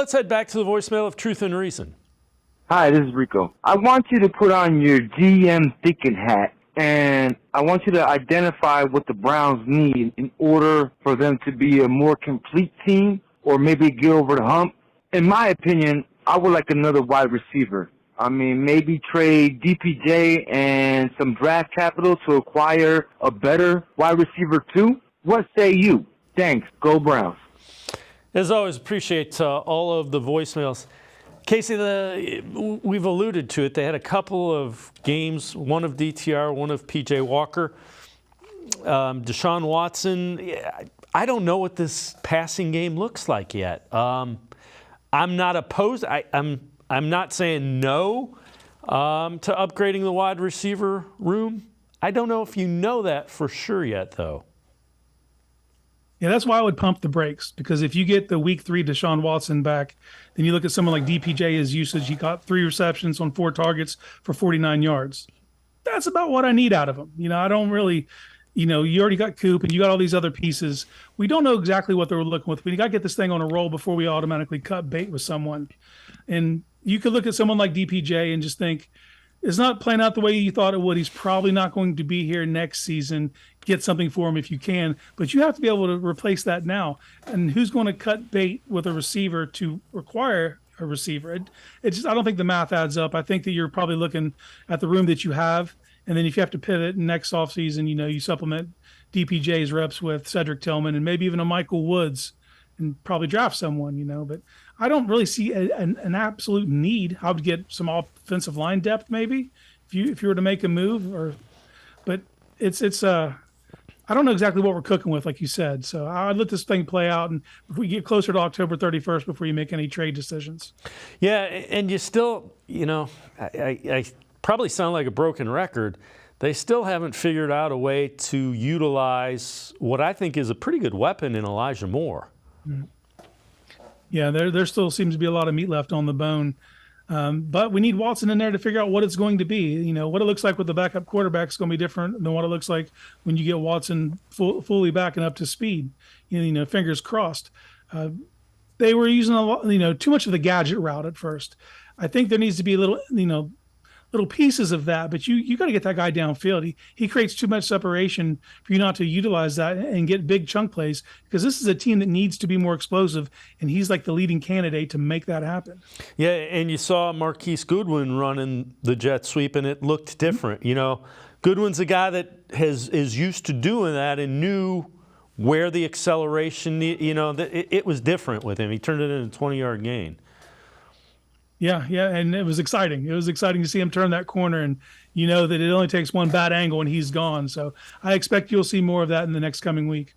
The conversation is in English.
Let's head back to the voicemail of Truth and Reason. Hi, this is Rico. I want you to put on your GM thinking hat, and I want you to identify what the Browns need in order for them to be a more complete team or maybe get over the hump. In my opinion, I would like another wide receiver. I mean, maybe trade DPJ and some draft capital to acquire a better wide receiver too. What say you? Thanks. Go Browns. As always, appreciate all of the voicemails. Casey, we've alluded to it. They had a couple of games, one of DTR, one of P.J. Walker. Deshaun Watson, I don't know what this passing game looks like yet. I'm not opposed. I'm not saying no to upgrading the wide receiver room. I don't know if you know that for sure yet, though. Yeah, that's why I would pump the brakes, because if you get the week 3 Deshaun Watson back, then you look at someone like DPJ, his usage, he got 3 receptions on 4 targets for 49 yards. That's about what I need out of him. I don't really, you already got Coop and you got all these other pieces. We don't know exactly what they're looking with. We got to get this thing on a roll before we automatically cut bait with someone. And you could look at someone like DPJ and just think, it's not playing out the way you thought it would. He's probably not going to be here next season. Get something for him if you can, but you have to be able to replace that now. And who's going to cut bait with a receiver to require a receiver? I don't think the math adds up. I think that you're probably looking at the room that you have, and then if you have to pivot next offseason, you supplement DPJ's reps with Cedric Tillman and maybe even a Michael Woods, and probably draft someone. But I don't really see an absolute need. I would get some offensive line depth maybe if you were to make a move, but it's I don't know exactly what we're cooking with, like you said. So I'd let this thing play out, and if we get closer to October 31st before you make any trade decisions. Yeah, and you still, I probably sound like a broken record. They still haven't figured out a way to utilize what I think is a pretty good weapon in Elijah Moore. Mm-hmm. Yeah, there still seems to be a lot of meat left on the bone. But we need Watson in there to figure out what it's going to be. What it looks like with the backup quarterback is going to be different than what it looks like when you get Watson fully back and up to speed. Fingers crossed. They were using a lot, too much of the gadget route at first. I think there needs to be a little, little pieces of that, but you got to get that guy downfield. He creates too much separation for you not to utilize that and get big chunk plays, because this is a team that needs to be more explosive, and he's like the leading candidate to make that happen. Yeah, and you saw Marquise Goodwin running the jet sweep, and it looked different. Goodwin's a guy that is used to doing that and knew where the acceleration, it was different with him. He turned it into a 20-yard gain. Yeah, and it was exciting. It was exciting to see him turn that corner, and that it only takes one bad angle and he's gone. So I expect you'll see more of that in the next coming week.